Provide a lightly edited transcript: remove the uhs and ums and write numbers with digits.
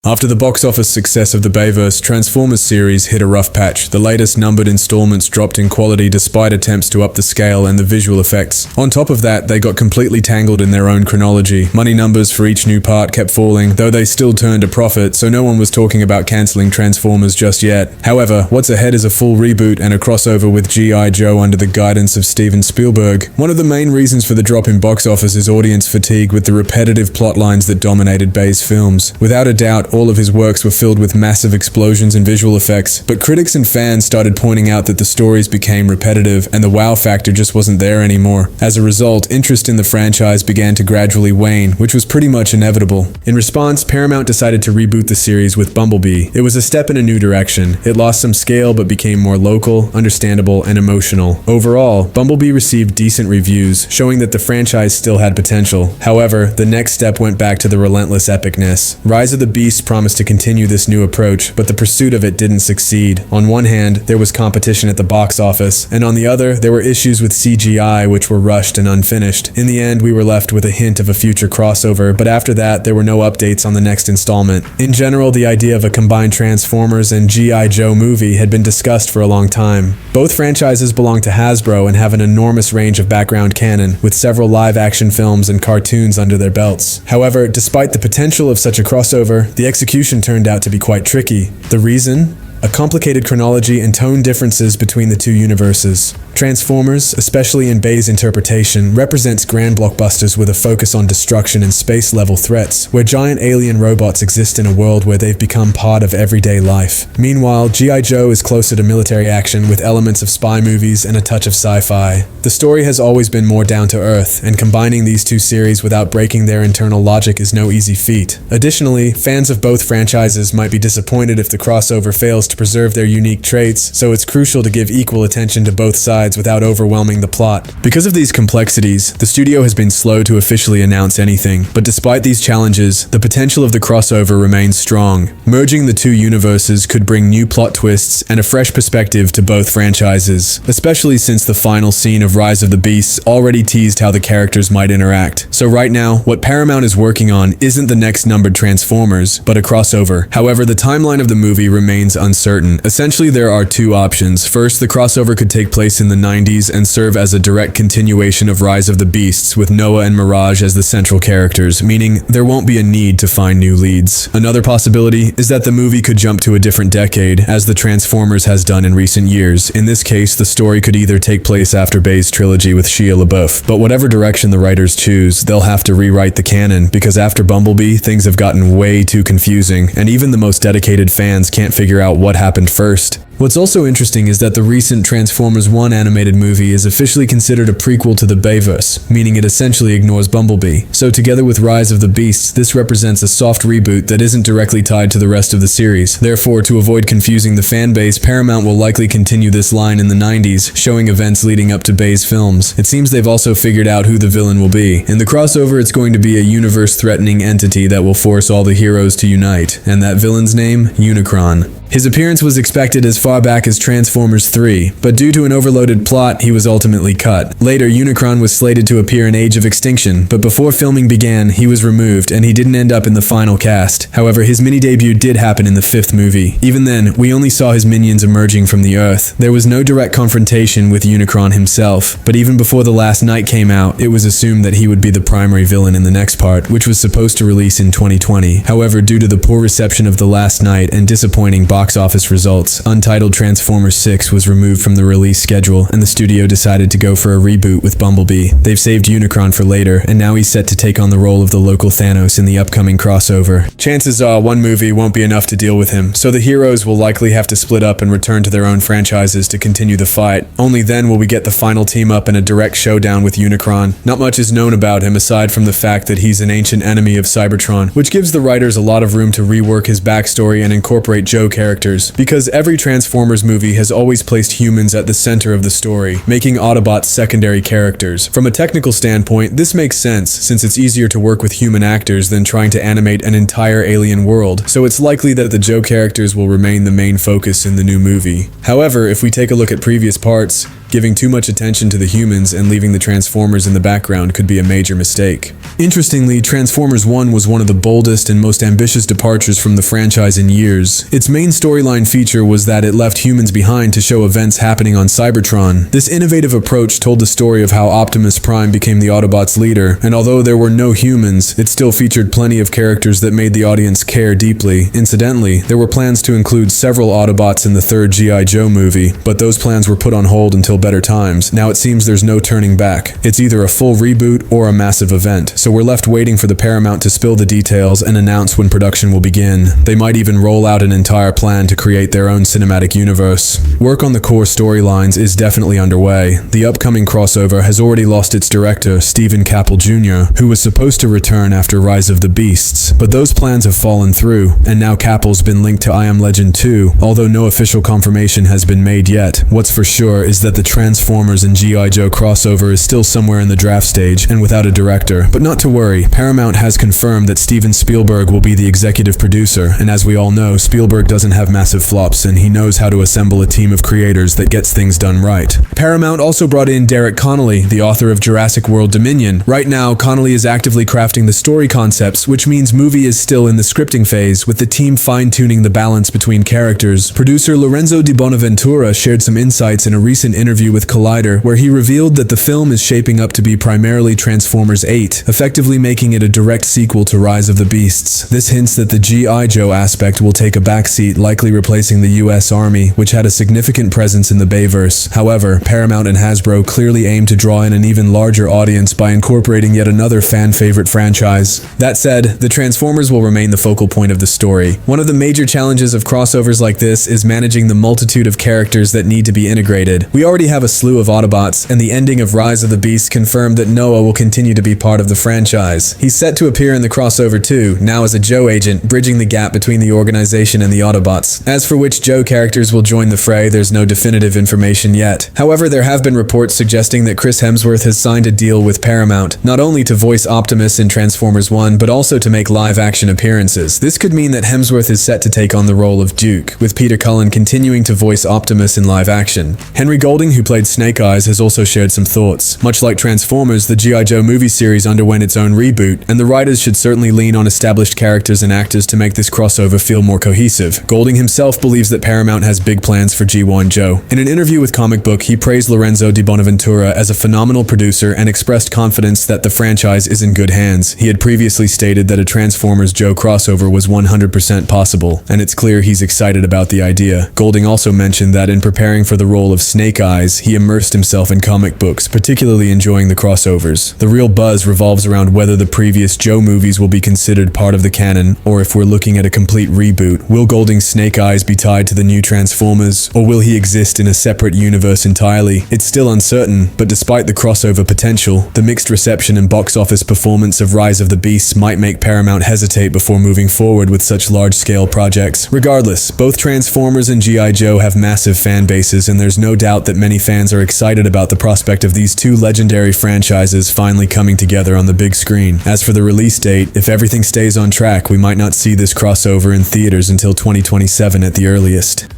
After the box office success of the Bayverse, Transformers series hit a rough patch. The latest numbered installments dropped in quality despite attempts to up the scale and the visual effects. On top of that, they got completely tangled in their own chronology. Money numbers for each new part kept falling, though they still turned a profit, so no one was talking about cancelling Transformers just yet. However, what's ahead is a full reboot and a crossover with G.I. Joe under the guidance of Steven Spielberg. One of the main reasons for the drop in box office is audience fatigue with the repetitive plot lines that dominated Bay's films. Without a doubt, all of his works were filled with massive explosions and visual effects, but critics and fans started pointing out that the stories became repetitive and the wow factor just wasn't there anymore. As a result, interest in the franchise began to gradually wane, which was pretty much inevitable. In response, Paramount decided to reboot the series with Bumblebee. It was a step in a new direction. It lost some scale but became more local, understandable, and emotional. Overall, Bumblebee received decent reviews, showing that the franchise still had potential. However, the next step went back to the relentless epicness. Rise of the Beasts promised to continue this new approach, but the pursuit of it didn't succeed. On one hand, there was competition at the box office, and on the other, there were issues with CGI which were rushed and unfinished. In the end, we were left with a hint of a future crossover, but after that, there were no updates on the next installment. In general, the idea of a combined Transformers and G.I. Joe movie had been discussed for a long time. Both franchises belong to Hasbro and have an enormous range of background canon, with several live-action films and cartoons under their belts. However, despite the potential of such a crossover, the execution turned out to be quite tricky. The reason? A complicated chronology and tone differences between the two universes. Transformers, especially in Bay's interpretation, represents grand blockbusters with a focus on destruction and space-level threats, where giant alien robots exist in a world where they've become part of everyday life. Meanwhile, G.I. Joe is closer to military action with elements of spy movies and a touch of sci-fi. The story has always been more down-to-earth, and combining these two series without breaking their internal logic is no easy feat. Additionally, fans of both franchises might be disappointed if the crossover fails to preserve their unique traits, so it's crucial to give equal attention to both sides without overwhelming the plot. Because of these complexities, the studio has been slow to officially announce anything, but despite these challenges, the potential of the crossover remains strong. Merging the two universes could bring new plot twists and a fresh perspective to both franchises, especially since the final scene of Rise of the Beasts already teased how the characters might interact. So right now, what Paramount is working on isn't the next numbered Transformers, but a crossover. However, the timeline of the movie remains uncertain. Essentially, there are two options. First, the crossover could take place in the 90s and serve as a direct continuation of Rise of the Beasts, with Noah and Mirage as the central characters, meaning there won't be a need to find new leads. Another possibility is that the movie could jump to a different decade, as the Transformers has done in recent years. In this case, the story could either take place after Bay's trilogy with Shia LaBeouf, but whatever direction the writers choose, they'll have to rewrite the canon, because after Bumblebee, things have gotten way too confusing, and even the most dedicated fans can't figure out what happened first. What's also interesting is that the recent Transformers 1 animated movie is officially considered a prequel to the Bayverse, meaning it essentially ignores Bumblebee. So together with Rise of the Beasts, this represents a soft reboot that isn't directly tied to the rest of the series. Therefore, to avoid confusing the fanbase, Paramount will likely continue this line in the 90s, showing events leading up to Bay's films. It seems they've also figured out who the villain will be. In the crossover, it's going to be a universe-threatening entity that will force all the heroes to unite, and that villain's name? Unicron. His appearance was expected as far back as Transformers 3, but due to an overloaded plot, he was ultimately cut. Later, Unicron was slated to appear in Age of Extinction, but before filming began, he was removed, and he didn't end up in the final cast. However, his mini-debut did happen in the 5th movie. Even then, we only saw his minions emerging from the Earth. There was no direct confrontation with Unicron himself, but even before The Last Knight came out, it was assumed that he would be the primary villain in the next part, which was supposed to release in 2020. However, due to the poor reception of The Last Knight and disappointing box office results, Untitled Transformers 6 was removed from the release schedule, and the studio decided to go for a reboot with Bumblebee. They've saved Unicron for later, and now he's set to take on the role of the local Thanos in the upcoming crossover. Chances are one movie won't be enough to deal with him, so the heroes will likely have to split up and return to their own franchises to continue the fight. Only then will we get the final team up and a direct showdown with Unicron. Not much is known about him aside from the fact that he's an ancient enemy of Cybertron, which gives the writers a lot of room to rework his backstory and incorporate Joe characters. Because every Transformers movie has always placed humans at the center of the story, making Autobots secondary characters. From a technical standpoint, this makes sense, since it's easier to work with human actors than trying to animate an entire alien world, so it's likely that the Joe characters will remain the main focus in the new movie. However, if we take a look at previous parts, Giving too much attention to the humans and leaving the Transformers in the background could be a major mistake. Interestingly, Transformers 1 was one of the boldest and most ambitious departures from the franchise in years. Its main storyline feature was that it left humans behind to show events happening on Cybertron. This innovative approach told the story of how Optimus Prime became the Autobots' leader, and although there were no humans, it still featured plenty of characters that made the audience care deeply. Incidentally, there were plans to include several Autobots in the third G.I. Joe movie, but those plans were put on hold until better times. Now it seems there's no turning back. It's either a full reboot or a massive event, so we're left waiting for the Paramount to spill the details and announce when production will begin. They might even roll out an entire plan to create their own cinematic universe. Work on the core storylines is definitely underway. The upcoming crossover has already lost its director, Stephen Caple Jr., who was supposed to return after Rise of the Beasts, but those plans have fallen through, and now Caple's been linked to I Am Legend 2, although no official confirmation has been made yet. What's for sure is that the Transformers and G.I. Joe crossover is still somewhere in the draft stage and without a director. But not to worry, Paramount has confirmed that Steven Spielberg will be the executive producer, and as we all know, Spielberg doesn't have massive flops and he knows how to assemble a team of creators that gets things done right. Paramount also brought in Derek Connolly, the author of Jurassic World Dominion. Right now, Connolly is actively crafting the story concepts, which means movie is still in the scripting phase, with the team fine-tuning the balance between characters. Producer Lorenzo Di Bonaventura shared some insights in a recent interview with Collider, where he revealed that the film is shaping up to be primarily Transformers 8, effectively making it a direct sequel to Rise of the Beasts. This hints that the G.I. Joe aspect will take a backseat, likely replacing the US Army, which had a significant presence in the Bayverse. However, Paramount and Hasbro clearly aim to draw in an even larger audience by incorporating yet another fan-favorite franchise. That said, the Transformers will remain the focal point of the story. One of the major challenges of crossovers like this is managing the multitude of characters that need to be integrated. We already have a slew of Autobots, and the ending of Rise of the Beasts confirmed that Noah will continue to be part of the franchise. He's set to appear in the crossover too, now as a Joe agent, bridging the gap between the organization and the Autobots. As for which Joe characters will join the fray, there's no definitive information yet. However, there have been reports suggesting that Chris Hemsworth has signed a deal with Paramount, not only to voice Optimus in Transformers 1, but also to make live-action appearances. This could mean that Hemsworth is set to take on the role of Duke, with Peter Cullen continuing to voice Optimus in live action. Henry Golding, who played Snake Eyes, has also shared some thoughts. Much like Transformers, the G.I. Joe movie series underwent its own reboot, and the writers should certainly lean on established characters and actors to make this crossover feel more cohesive. Golding himself believes that Paramount has big plans for G1 Joe. In an interview with Comic Book, he praised Lorenzo Di Bonaventura as a phenomenal producer and expressed confidence that the franchise is in good hands. He had previously stated that a Transformers Joe crossover was 100% possible, and it's clear he's excited about the idea. Golding also mentioned that in preparing for the role of Snake Eyes, he immersed himself in comic books, particularly enjoying the crossovers. The real buzz revolves around whether the previous Joe movies will be considered part of the canon, or if we're looking at a complete reboot. Will Golding's Snake Eyes be tied to the new Transformers, or will he exist in a separate universe entirely? It's still uncertain, but despite the crossover potential, the mixed reception and box office performance of Rise of the Beasts might make Paramount hesitate before moving forward with such large-scale projects. Regardless, both Transformers and G.I. Joe have massive fan bases, and there's no doubt that many fans are excited about the prospect of these two legendary franchises finally coming together on the big screen. As for the release date, if everything stays on track, we might not see this crossover in theaters until 2027 at the earliest.